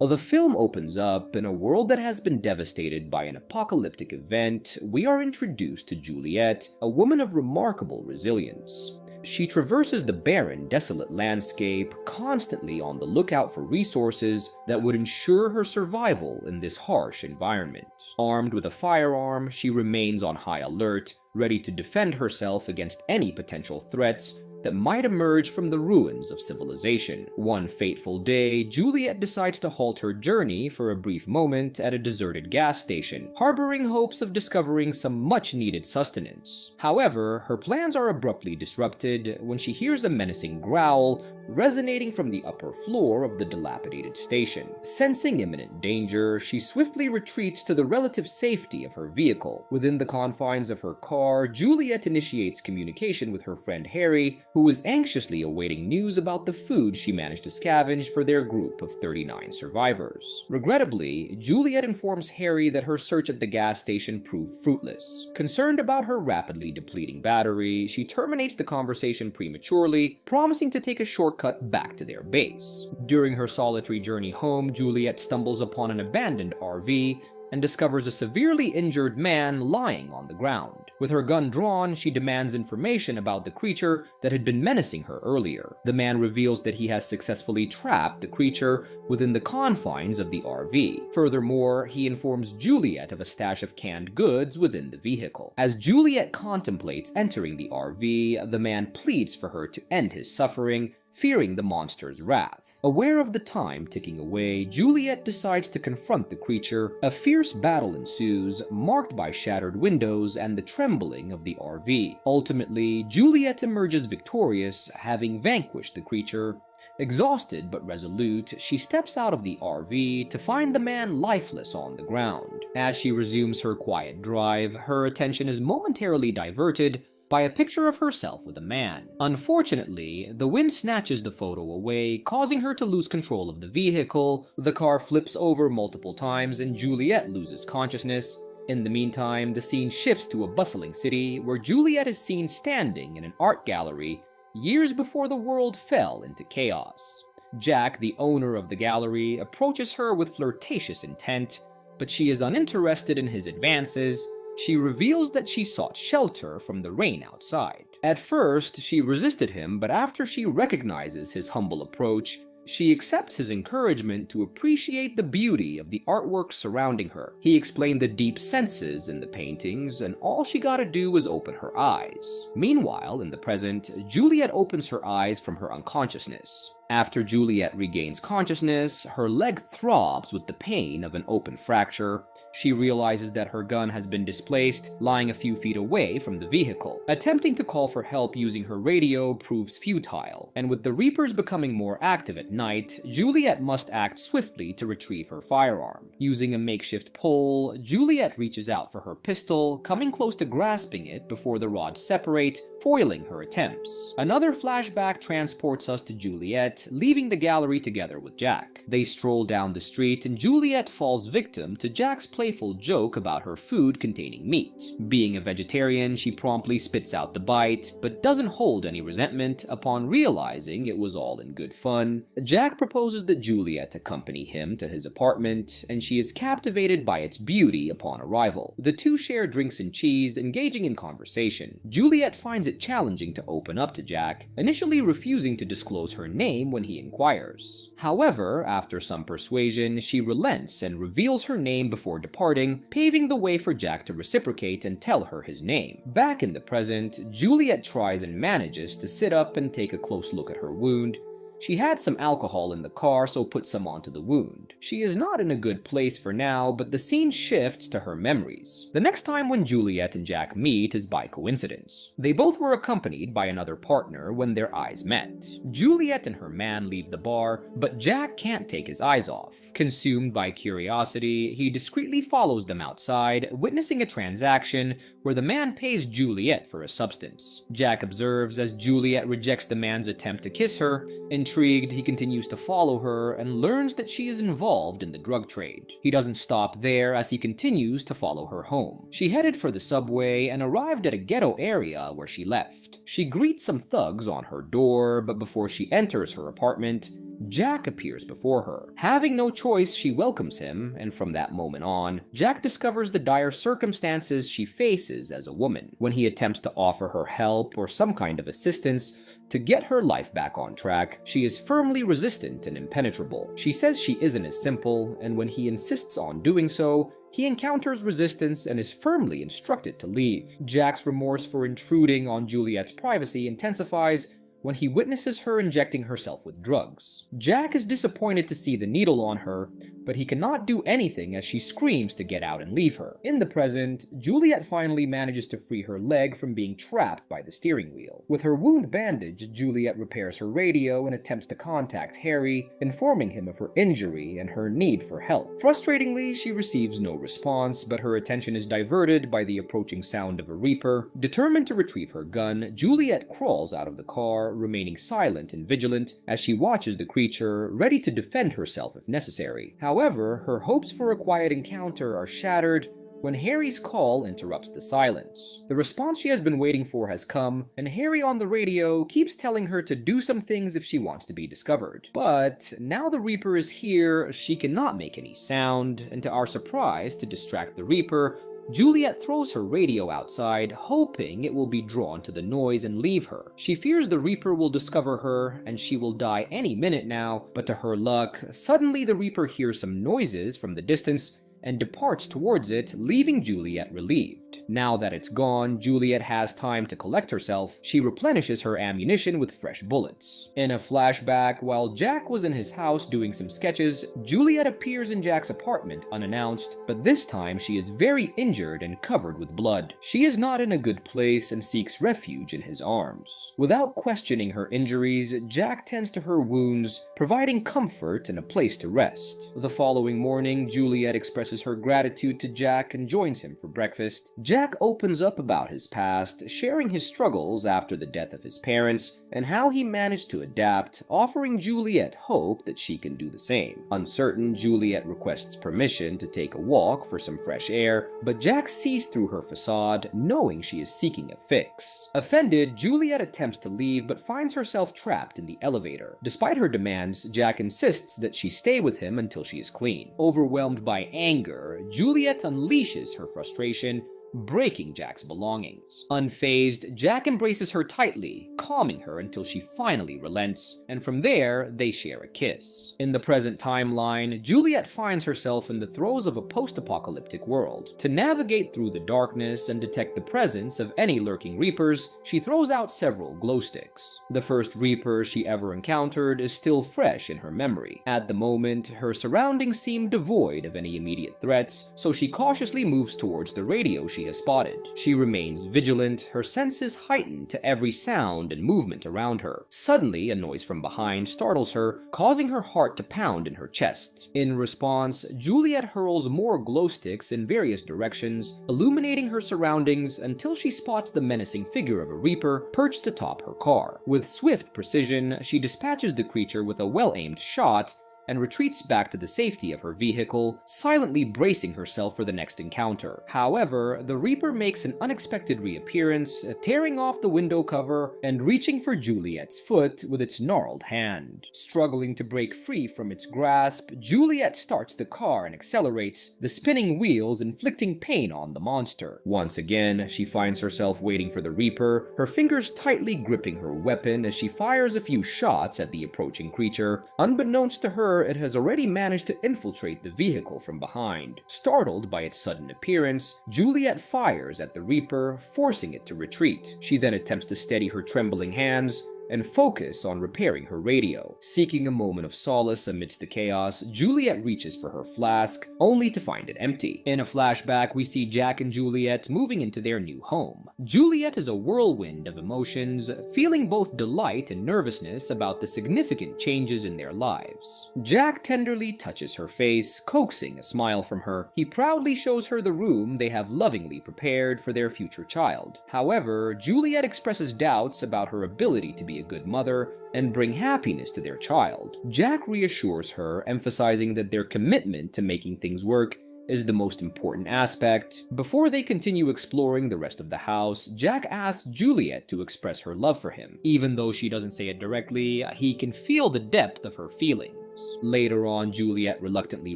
The film opens up in a world that has been devastated by an apocalyptic event. We are introduced to Juliet, a woman of remarkable resilience. She traverses the barren, desolate landscape, constantly on the lookout for resources that would ensure her survival in this harsh environment. Armed with a firearm, she remains on high alert, ready to defend herself against any potential threats that might emerge from the ruins of civilization. One fateful day, Juliet decides to halt her journey for a brief moment at a deserted gas station, harboring hopes of discovering some much-needed sustenance. However, her plans are abruptly disrupted when she hears a menacing growl resonating from the upper floor of the dilapidated station. Sensing imminent danger, she swiftly retreats to the relative safety of her vehicle. Within the confines of her car, Juliet initiates communication with her friend Harry, who is anxiously awaiting news about the food she managed to scavenge for their group of 39 survivors. Regrettably, Juliet informs Harry that her search at the gas station proved fruitless. Concerned about her rapidly depleting battery, she terminates the conversation prematurely, promising to take a shortcut back to their base. During her solitary journey home, Juliet stumbles upon an abandoned RV and discovers a severely injured man lying on the ground. With her gun drawn, she demands information about the creature that had been menacing her earlier. The man reveals that he has successfully trapped the creature within the confines of the RV. Furthermore, he informs Juliet of a stash of canned goods within the vehicle. As Juliet contemplates entering the RV, the man pleads for her to end his suffering, fearing the monster's wrath. Aware of the time ticking away, Juliet decides to confront the creature. A fierce battle ensues, marked by shattered windows and the trembling of the RV. Ultimately, Juliet emerges victorious, having vanquished the creature. Exhausted but resolute, she steps out of the RV to find the man lifeless on the ground. As she resumes her quiet drive, her attention is momentarily diverted by a picture of herself with a man. Unfortunately, the wind snatches the photo away, causing her to lose control of the vehicle. The car flips over multiple times and Juliet loses consciousness. In the meantime, the scene shifts to a bustling city where Juliet is seen standing in an art gallery years before the world fell into chaos. Jack, the owner of the gallery, approaches her with flirtatious intent, but she is uninterested in his advances. She reveals that she sought shelter from the rain outside. At first, she resisted him, but after she recognizes his humble approach, she accepts his encouragement to appreciate the beauty of the artwork surrounding her. He explained the deep senses in the paintings, and all she gotta do was open her eyes. Meanwhile, in the present, Juliet opens her eyes from her unconsciousness. After Juliet regains consciousness, her leg throbs with the pain of an open fracture. She realizes that her gun has been displaced, lying a few feet away from the vehicle. Attempting to call for help using her radio proves futile, and with the Reapers becoming more active at night, Juliet must act swiftly to retrieve her firearm. Using a makeshift pole, Juliet reaches out for her pistol, coming close to grasping it before the rods separate, foiling her attempts. Another flashback transports us to Juliet, leaving the gallery together with Jack. They stroll down the street and Juliet falls victim to Jack's playful joke about her food containing meat. Being a vegetarian, she promptly spits out the bite, but doesn't hold any resentment upon realizing it was all in good fun. Jack proposes that Juliet accompany him to his apartment, and she is captivated by its beauty upon arrival. The two share drinks and cheese, engaging in conversation. Juliet finds it challenging to open up to Jack, initially refusing to disclose her name when he inquires. However, after some persuasion, she relents and reveals her name before departing, paving the way for Jack to reciprocate and tell her his name. Back in the present, Juliet tries and manages to sit up and take a close look at her wound. She had some alcohol in the car, so put some onto the wound. She is not in a good place for now, but the scene shifts to her memories. The next time when Juliet and Jack meet is by coincidence. They both were accompanied by another partner when their eyes met. Juliet and her man leave the bar, but Jack can't take his eyes off. Consumed by curiosity, he discreetly follows them outside, witnessing a transaction where the man pays Juliet for a substance. Jack observes as Juliet rejects the man's attempt to kiss her. Intrigued, he continues to follow her and learns that she is involved in the drug trade. He doesn't stop there as he continues to follow her home. She headed for the subway and arrived at a ghetto area where she left. She greets some thugs on her door, but before she enters her apartment, Jack appears before her. Having no choice, she welcomes him, and from that moment on, Jack discovers the dire circumstances she faces as a woman. When he attempts to offer her help or some kind of assistance to get her life back on track, she is firmly resistant and impenetrable. She says she isn't as simple, and when he insists on doing so, he encounters resistance and is firmly instructed to leave. Jack's remorse for intruding on Juliet's privacy intensifies when he witnesses her injecting herself with drugs. Jack is disappointed to see the needle on her, but he cannot do anything as she screams to get out and leave her. In the present, Juliet finally manages to free her leg from being trapped by the steering wheel. With her wound bandaged, Juliet repairs her radio and attempts to contact Harry, informing him of her injury and her need for help. Frustratingly, she receives no response, but her attention is diverted by the approaching sound of a Reaper. Determined to retrieve her gun, Juliet crawls out of the car, remaining silent and vigilant as she watches the creature, ready to defend herself if necessary. However, her hopes for a quiet encounter are shattered when Harry's call interrupts the silence. The response she has been waiting for has come, and Harry on the radio keeps telling her to do some things if she wants to be discovered. But now the Reaper is here, she cannot make any sound, and to our surprise, to distract the Reaper, Juliet throws her radio outside, hoping it will be drawn to the noise and leave her. She fears the Reaper will discover her, and she will die any minute now, but to her luck, suddenly the Reaper hears some noises from the distance and departs towards it, leaving Juliet relieved. Now that it's gone, Juliet has time to collect herself. She replenishes her ammunition with fresh bullets. In a flashback, while Jack was in his house doing some sketches, Juliet appears in Jack's apartment unannounced, but this time she is very injured and covered with blood. She is not in a good place and seeks refuge in his arms. Without questioning her injuries, Jack tends to her wounds, providing comfort and a place to rest. The following morning, Juliet expresses her gratitude to Jack and joins him for breakfast. Jack opens up about his past, sharing his struggles after the death of his parents and how he managed to adapt, offering Juliet hope that she can do the same. Uncertain, Juliet requests permission to take a walk for some fresh air, but Jack sees through her facade, knowing she is seeking a fix. Offended, Juliet attempts to leave but finds herself trapped in the elevator. Despite her demands, Jack insists that she stay with him until she is clean. Overwhelmed by anger, Juliet unleashes her frustration, breaking Jack's belongings. Unfazed, Jack embraces her tightly, calming her until she finally relents, and from there, they share a kiss. In the present timeline, Juliet finds herself in the throes of a post-apocalyptic world. To navigate through the darkness and detect the presence of any lurking Reapers, she throws out several glow sticks. The first Reaper she ever encountered is still fresh in her memory. At the moment, her surroundings seem devoid of any immediate threats, so she cautiously moves towards the radio she has spotted. She remains vigilant, her senses heightened to every sound and movement around her. Suddenly, a noise from behind startles her, causing her heart to pound in her chest. In response, Juliet hurls more glow sticks in various directions, illuminating her surroundings until she spots the menacing figure of a Reaper perched atop her car. With swift precision, she dispatches the creature with a well-aimed shot and retreats back to the safety of her vehicle, silently bracing herself for the next encounter. However, the Reaper makes an unexpected reappearance, tearing off the window cover and reaching for Juliet's foot with its gnarled hand. Struggling to break free from its grasp, Juliet starts the car and accelerates, the spinning wheels inflicting pain on the monster. Once again, she finds herself waiting for the Reaper, her fingers tightly gripping her weapon as she fires a few shots at the approaching creature. Unbeknownst to her, it has already managed to infiltrate the vehicle from behind. Startled by its sudden appearance, Juliet fires at the Reaper, forcing it to retreat. She then attempts to steady her trembling hands and focus on repairing her radio. Seeking a moment of solace amidst the chaos, Juliet reaches for her flask, only to find it empty. In a flashback, we see Jack and Juliet moving into their new home. Juliet is a whirlwind of emotions, feeling both delight and nervousness about the significant changes in their lives. Jack tenderly touches her face, coaxing a smile from her. He proudly shows her the room they have lovingly prepared for their future child. However, Juliet expresses doubts about her ability to be a good mother and bring happiness to their child. Jack reassures her, emphasizing that their commitment to making things work is the most important aspect. Before they continue exploring the rest of the house, Jack asks Juliet to express her love for him. Even though she doesn't say it directly, he can feel the depth of her feelings. Later on, Juliet reluctantly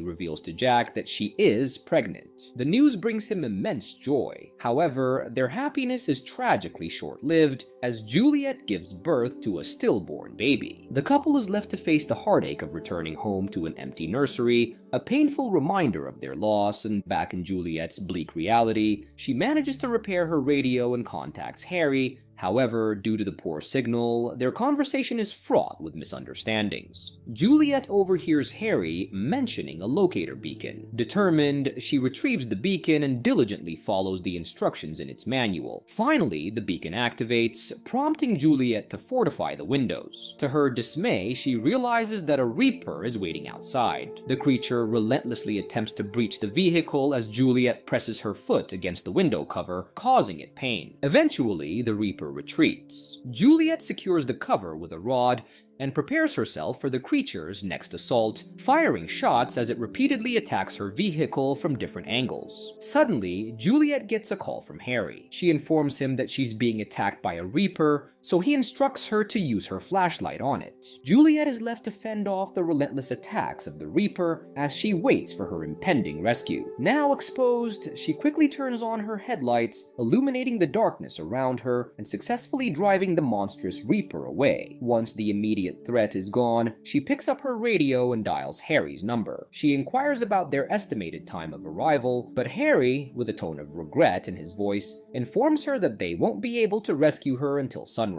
reveals to Jack that she is pregnant. The news brings him immense joy. However, their happiness is tragically short-lived as Juliet gives birth to a stillborn baby. The couple is left to face the heartache of returning home to an empty nursery, a painful reminder of their loss, and back in Juliet's bleak reality, she manages to repair her radio and contacts Harry. However, due to the poor signal, their conversation is fraught with misunderstandings. Juliet overhears Harry mentioning a locator beacon. Determined, she retrieves the beacon and diligently follows the instructions in its manual. Finally, the beacon activates, prompting Juliet to fortify the windows. To her dismay, she realizes that a Reaper is waiting outside. The creature relentlessly attempts to breach the vehicle as Juliet presses her foot against the window cover, causing it pain. Eventually, the Reaper retreats. Juliet secures the cover with a rod and prepares herself for the creature's next assault, firing shots as it repeatedly attacks her vehicle from different angles. Suddenly, Juliet gets a call from Harry. She informs him that she's being attacked by a Reaper, so he instructs her to use her flashlight on it. Juliet is left to fend off the relentless attacks of the Reaper as she waits for her impending rescue. Now exposed, she quickly turns on her headlights, illuminating the darkness around her and successfully driving the monstrous Reaper away. Once the immediate threat is gone, she picks up her radio and dials Harry's number. She inquires about their estimated time of arrival, but Harry, with a tone of regret in his voice, informs her that they won't be able to rescue her until sunrise.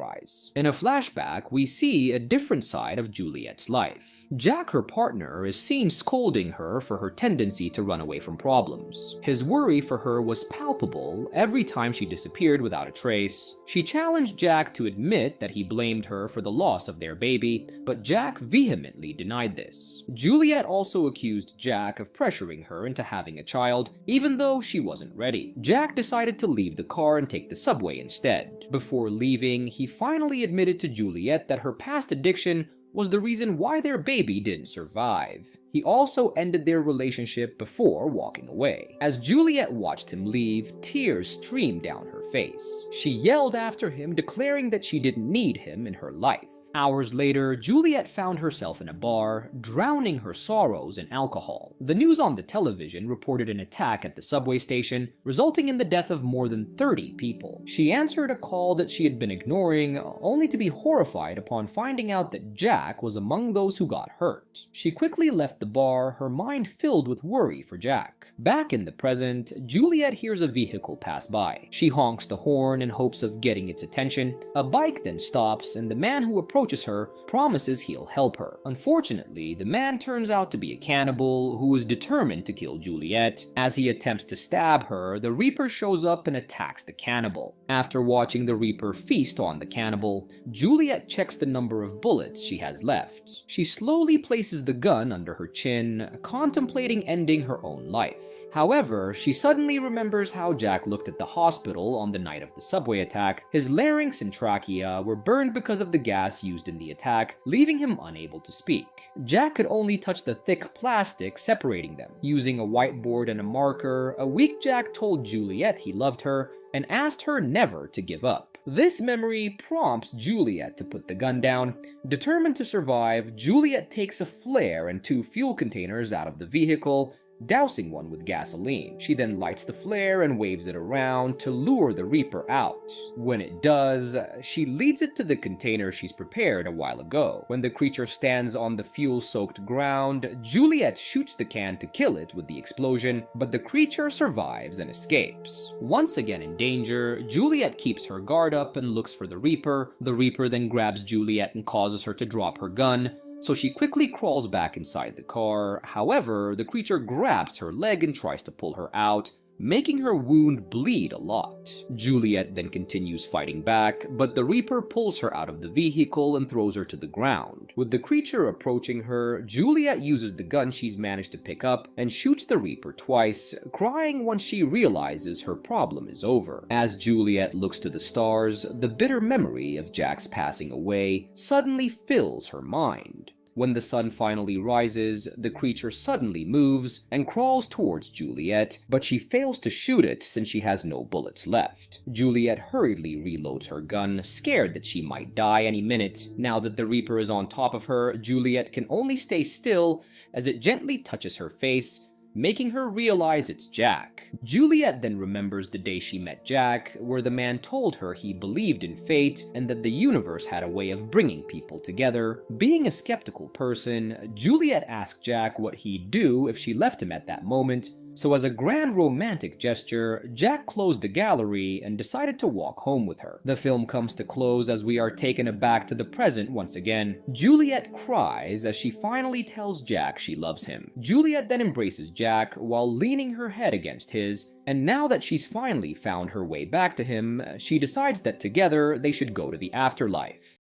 In a flashback, we see a different side of Juliet's life. Jack, her partner, is seen scolding her for her tendency to run away from problems. His worry for her was palpable every time she disappeared without a trace. She challenged Jack to admit that he blamed her for the loss of their baby, but Jack vehemently denied this. Juliet also accused Jack of pressuring her into having a child, even though she wasn't ready. Jack decided to leave the car and take the subway instead. Before leaving, he finally admitted to Juliet that her past addiction was the reason why their baby didn't survive. He also ended their relationship before walking away. As Juliet watched him leave, tears streamed down her face. She yelled after him, declaring that she didn't need him in her life. Hours later, Juliet found herself in a bar, drowning her sorrows in alcohol. The news on the television reported an attack at the subway station, resulting in the death of more than 30 people. She answered a call that she had been ignoring, only to be horrified upon finding out that Jack was among those who got hurt. She quickly left the bar, her mind filled with worry for Jack. Back in the present, Juliet hears a vehicle pass by. She honks the horn in hopes of getting its attention. A bike then stops, and the man who approaches her promises he'll help her. Unfortunately, the man turns out to be a cannibal who is determined to kill Juliet. As he attempts to stab her, the Reaper shows up and attacks the cannibal. After watching the Reaper feast on the cannibal, Juliet checks the number of bullets she has left. She slowly places the gun under her chin, contemplating ending her own life. However, she suddenly remembers how Jack looked at the hospital on the night of the subway attack. His larynx and trachea were burned because of the gas used in the attack, leaving him unable to speak. Jack could only touch the thick plastic separating them. Using a whiteboard and a marker, a weak Jack told Juliet he loved her and asked her never to give up. This memory prompts Juliet to put the gun down. Determined to survive, Juliet takes a flare and 2 fuel containers out of the vehicle, dousing one with gasoline. She then lights the flare and waves it around to lure the Reaper out. When it does, she leads it to the container she's prepared a while ago. When the creature stands on the fuel-soaked ground, Juliet shoots the can to kill it with the explosion, but the creature survives and escapes. Once again in danger, Juliet keeps her guard up and looks for the Reaper. The Reaper then grabs Juliet and causes her to drop her gun, so she quickly crawls back inside the car. However, the creature grabs her leg and tries to pull her out, making her wound bleed a lot. Juliet then continues fighting back, but the Reaper pulls her out of the vehicle and throws her to the ground. With the creature approaching her, Juliet uses the gun she's managed to pick up and shoots the Reaper twice, crying once she realizes her problem is over. As Juliet looks to the stars, the bitter memory of Jack's passing away suddenly fills her mind. When the sun finally rises, the creature suddenly moves and crawls towards Juliet, but she fails to shoot it since she has no bullets left. Juliet hurriedly reloads her gun, scared that she might die any minute. Now that the Reaper is on top of her, Juliet can only stay still as it gently touches her face, making her realize it's Jack. Juliet then remembers the day she met Jack, where the man told her he believed in fate and that the universe had a way of bringing people together. Being a skeptical person, Juliet asked Jack what he'd do if she left him at that moment, so as a grand romantic gesture, Jack closed the gallery and decided to walk home with her. The film comes to close as we are taken aback to the present once again. Juliet cries as she finally tells Jack she loves him. Juliet then embraces Jack while leaning her head against his, and now that she's finally found her way back to him, she decides that together they should go to the afterlife.